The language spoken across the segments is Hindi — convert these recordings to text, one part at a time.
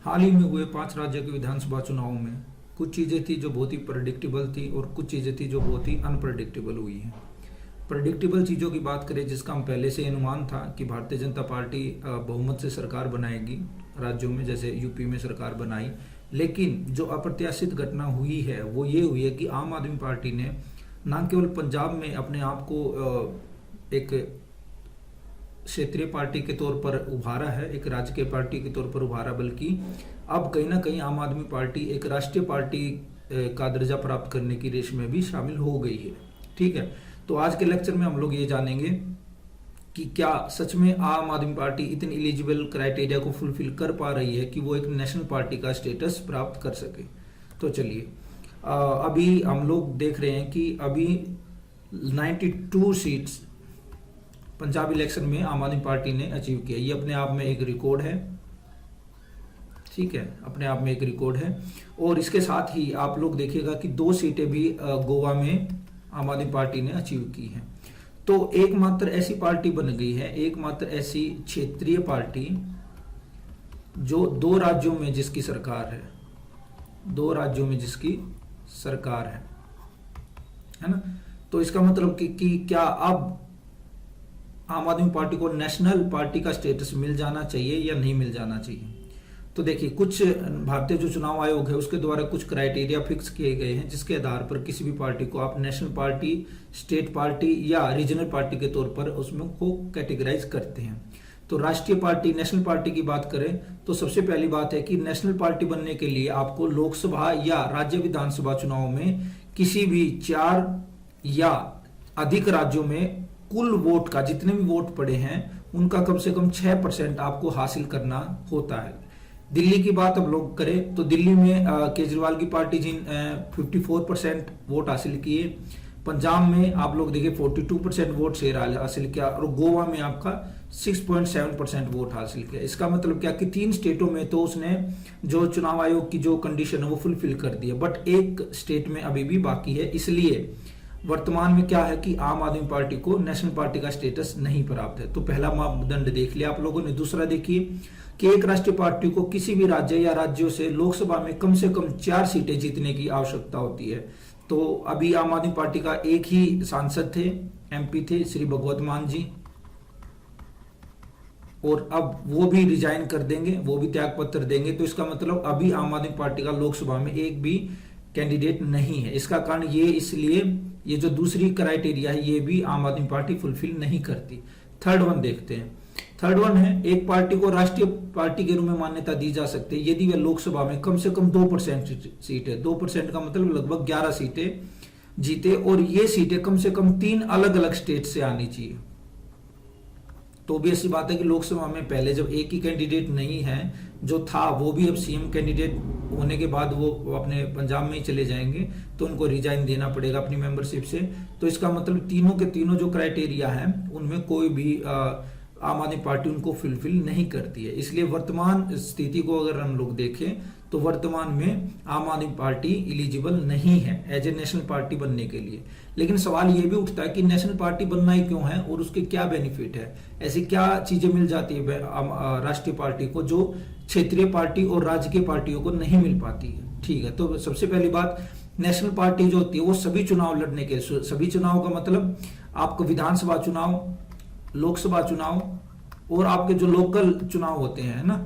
हाल ही में हुए 5 राज्यों के विधानसभा चुनावों में कुछ चीज़ें थी जो बहुत ही प्रेडिक्टेबल थी और कुछ चीज़ें थी जो बहुत ही अनप्रेडिक्टेबल हुई हैं। प्रेडिक्टेबल चीज़ों की बात करें जिसका हम पहले से अनुमान था कि भारतीय जनता पार्टी बहुमत से सरकार बनाएगी राज्यों में, जैसे यूपी में सरकार बनाई। लेकिन जो अप्रत्याशित घटना हुई है वो ये हुई है कि आम आदमी पार्टी ने न केवल पंजाब में अपने आप को एक क्षेत्रीय पार्टी के तौर पर उभारा है, एक राजकीय पार्टी के तौर पर उभारा, बल्कि अब कहीं ना कहीं आम आदमी पार्टी एक राष्ट्रीय पार्टी का दर्जा प्राप्त करने की रेस में भी शामिल हो गई है। ठीक है, तो आज के लेक्चर में हम लोग ये जानेंगे कि क्या सच में आम आदमी पार्टी इतनी एलिजिबल क्राइटेरिया को फुलफिल कर पा रही है कि वो एक नेशनल पार्टी का स्टेटस प्राप्त कर सके। तो चलिए, अभी हम लोग देख रहे हैं कि अभी 92 सीट्स पंजाब इलेक्शन में आम आदमी पार्टी ने अचीव किया। ये अपने आप में एक रिकॉर्ड है। ठीक है, अपने आप में एक रिकॉर्ड है। और इसके साथ ही आप लोग देखिएगा कि 2 सीटें भी गोवा में आम आदमी पार्टी ने अचीव की हैं। तो एकमात्र ऐसी पार्टी बन गई है, एकमात्र ऐसी क्षेत्रीय पार्टी जो 2 राज्यों में जिसकी सरकार है, 2 राज्यों में जिसकी सरकार है ना। तो इसका मतलब कि क्या अब आम आदमी पार्टी को नेशनल पार्टी का स्टेटस मिल जाना चाहिए या नहीं मिल जाना चाहिए। तो देखिए, कुछ भारतीय जो चुनाव आयोग है उसके द्वारा कुछ क्राइटेरिया फिक्स किए गए हैं जिसके आधार पर किसी भी पार्टी को आप नेशनल पार्टी, स्टेट पार्टी या रीजनल पार्टी के तौर पर उसमें को कैटेगराइज करते हैं। तो राष्ट्रीय पार्टी, नेशनल पार्टी की बात करें तो सबसे पहली बात है कि नेशनल पार्टी बनने के लिए आपको लोकसभा या राज्य विधानसभा चुनाव में किसी भी 4 या अधिक राज्यों में कुल वोट का, जितने भी वोट पड़े हैं उनका कम से कम 6% आपको हासिल करना होता है। दिल्ली की बात अब लोग करें तो दिल्ली में केजरीवाल की पार्टी जिन 54% वोट हासिल किए, पंजाब में आप लोग देखिए 42% वोट शेयर हासिल किया और गोवा में आपका 6.7% वोट हासिल किया। इसका मतलब क्या कि 3 स्टेटों में तो उसने जो चुनाव आयोग की जो कंडीशन है वो फुलफिल कर दी है, बट एक स्टेट में अभी भी बाकी है। इसलिए वर्तमान में क्या है कि आम आदमी पार्टी को नेशनल पार्टी का स्टेटस नहीं प्राप्त है। तो पहला मापदंड देख लिया आप लोगों ने। दूसरा देखिए कि एक राष्ट्रीय पार्टी को किसी भी राज्य या राज्यों से लोकसभा में कम से कम 4 सीटें जीतने की आवश्यकता होती है। तो अभी आम आदमी पार्टी का एक ही सांसद थे, एमपी थे, श्री भगवत मान जी, और अब वो भी रिजाइन कर देंगे, वो भी त्याग पत्र देंगे। तो इसका मतलब अभी आम आदमी पार्टी का लोकसभा में एक भी कैंडिडेट नहीं है। इसका कारण ये इसलिए, ये जो दूसरी क्राइटेरिया है ये भी आम आदमी पार्टी फुलफिल नहीं करती। थर्ड वन देखते हैं। थर्ड वन है, एक पार्टी को राष्ट्रीय पार्टी के रूप में मान्यता दी जा सकती है यदि वह लोकसभा में कम से कम 2% सीट है। 2% का मतलब लगभग 11 सीटें जीते, और ये सीटें कम से कम 3 अलग अलग स्टेट से आनी चाहिए। तो भी ऐसी बात है कि लोकसभा में पहले जब एक ही कैंडिडेट नहीं है, जो था वो भी अब सीएम कैंडिडेट होने के बाद वो अपने पंजाब में ही चले जाएंगे, तो उनको रिजाइन देना पड़ेगा अपनी मेंबरशिप से। तो इसका मतलब तीनों के तीनों जो क्राइटेरिया है उनमें कोई भी आम आदमी पार्टी उनको फुलफिल नहीं करती है। इसलिए वर्तमान स्थिति को अगर हम लोग देखें तो वर्तमान में आम आदमी पार्टी एलिजिबल नहीं है एज ए नेशनल पार्टी बनने के लिए। लेकिन सवाल ये भी उठता है कि नेशनल पार्टी बनना ही क्यों है और उसके क्या बेनिफिट है, ऐसी क्या चीजें मिल जाती है राष्ट्रीय पार्टी को जो क्षेत्रीय पार्टी और राजकीय पार्टियों को नहीं मिल पाती है। ठीक है, तो सबसे पहली बात, नेशनल पार्टी जो होती है वो सभी चुनाव लड़ने के, सभी चुनाव का मतलब आपको विधानसभा चुनाव, लोकसभा चुनाव और आपके जो लोकल चुनाव होते हैं ना,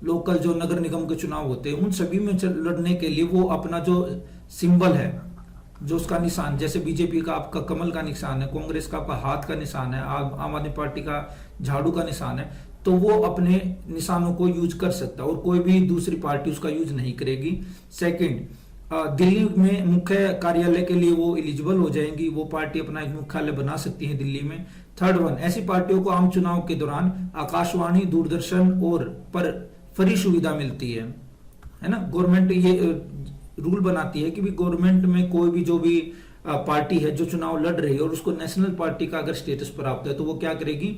लोकल जो नगर निगम के चुनाव होते हैं, उन सभी में लड़ने के लिए वो अपना जो सिंबल है, जो उसका निशान, जैसे बीजेपी का आपका कमल का निशान है, कांग्रेस का आपका हाथ का निशान है, आम आदमी पार्टी का झाड़ू का निशान है, तो वो अपने निशानों को यूज कर सकता है और कोई भी दूसरी पार्टी उसका यूज नहीं करेगी। सेकंड, दिल्ली में मुख्य कार्यालय के लिए वो एलिजिबल हो जाएंगी, वो पार्टी अपना एक मुख्यालय बना सकती है दिल्ली में। थर्ड वन, ऐसी पार्टियों को आम चुनाव के दौरान आकाशवाणी, दूरदर्शन और पर फ्री सुविधा मिलती है ना। गवर्नमेंट ये रूल बनाती है कि भी गवर्नमेंट में कोई भी जो भी पार्टी है जो चुनाव लड़ रही है और उसको नेशनल पार्टी का अगर स्टेटस प्राप्त है तो वो क्या करेगी,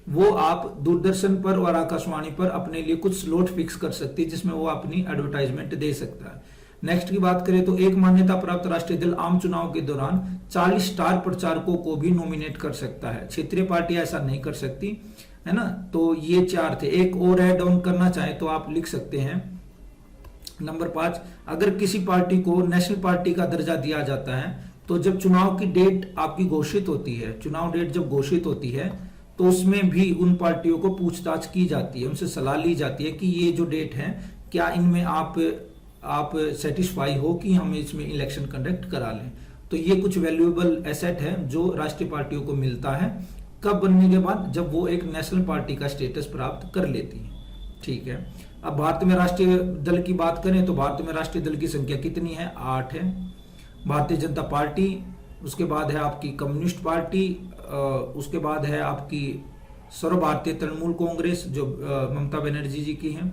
वो आप दूरदर्शन पर और आकाशवाणी पर अपने लिए कुछ स्लॉट फिक्स कर सकती है जिसमें वो अपनी एडवर्टाइजमेंट दे सकता है। नेक्स्ट की बात करें तो एक मान्यता प्राप्त राष्ट्रीय दल आम चुनाव के दौरान 40 स्टार प्रचारकों को भी नॉमिनेट कर सकता है। क्षेत्रीय पार्टी ऐसा नहीं कर सकती, है ना। तो ये 4 थे। एक और ऐड ऑन करना चाहे तो आप लिख सकते हैं नंबर 5, अगर किसी पार्टी को नेशनल पार्टी का दर्जा दिया जाता है तो जब चुनाव की डेट आपकी घोषित होती है, चुनाव डेट जब घोषित होती है तो उसमें भी उन पार्टियों को पूछताछ की जाती है, उनसे सलाह ली जाती है कि ये जो डेट है क्या इनमें आप सेटिस्फाई हो कि हम इसमें इलेक्शन कंडक्ट करा लें। तो ये कुछ वैल्यूएबल एसेट है जो राष्ट्रीय पार्टियों को मिलता है कब बनने के बाद, जब वो एक नेशनल पार्टी का स्टेटस प्राप्त कर लेती है। ठीक है, अब भारत में राष्ट्रीय दल की बात करें तो भारत में राष्ट्रीय दल की संख्या कितनी है? 8 है। भारतीय जनता पार्टी, उसके बाद है आपकी कम्युनिस्ट पार्टी, उसके बाद है आपकी सर्व भारतीय तृणमूल कांग्रेस जो ममता बनर्जी जी की है,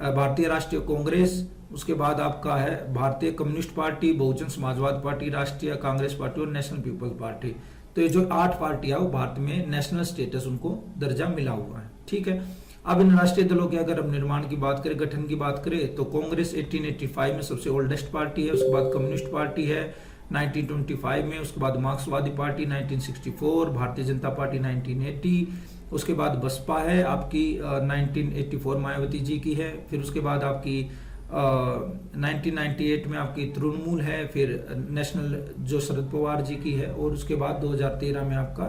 भारतीय राष्ट्रीय कांग्रेस, उसके बाद आपका है भारतीय कम्युनिस्ट पार्टी, बहुजन समाजवाद पार्टी, राष्ट्रीय कांग्रेस पार्टी और नेशनल पीपल्स पार्टी। तो ये जो 8 पार्टियां वो भारत में नेशनल स्टेटस उनको दर्जा मिला हुआ है। ठीक है, अब इन राष्ट्रीय दलों के अगर हम निर्माण की बात करें, गठन की बात करें तो कांग्रेस 1885 में सबसे ओल्डेस्ट पार्टी है, उसके बाद कम्युनिस्ट पार्टी है 1925 में, उसके बाद मार्क्सवादी पार्टी 1964, भारतीय जनता पार्टी 1980, उसके बाद बसपा है आपकी 1984 मायावती जी की है, फिर उसके बाद आपकी 1998 में आपकी तृणमूल है, फिर नेशनल जो शरद पवार जी की है, और उसके बाद 2013 में आपका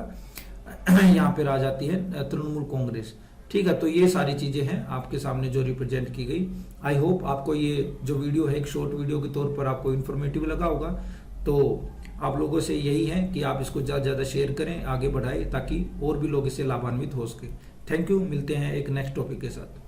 यहाँ पर आ जाती है तृणमूल कांग्रेस। ठीक है, तो ये सारी चीजें हैं आपके सामने जो रिप्रेजेंट की गई। आई होप आपको ये जो वीडियो है एक शॉर्ट वीडियो के तौर पर आपको इन्फॉर्मेटिव लगा होगा। तो आप लोगों से यही है कि आप इसको ज़्यादा ज़्यादा शेयर करें, आगे बढ़ाएं ताकि और भी लोग इससे लाभान्वित हो सके। थैंक यू, मिलते हैं एक नेक्स्ट टॉपिक के साथ।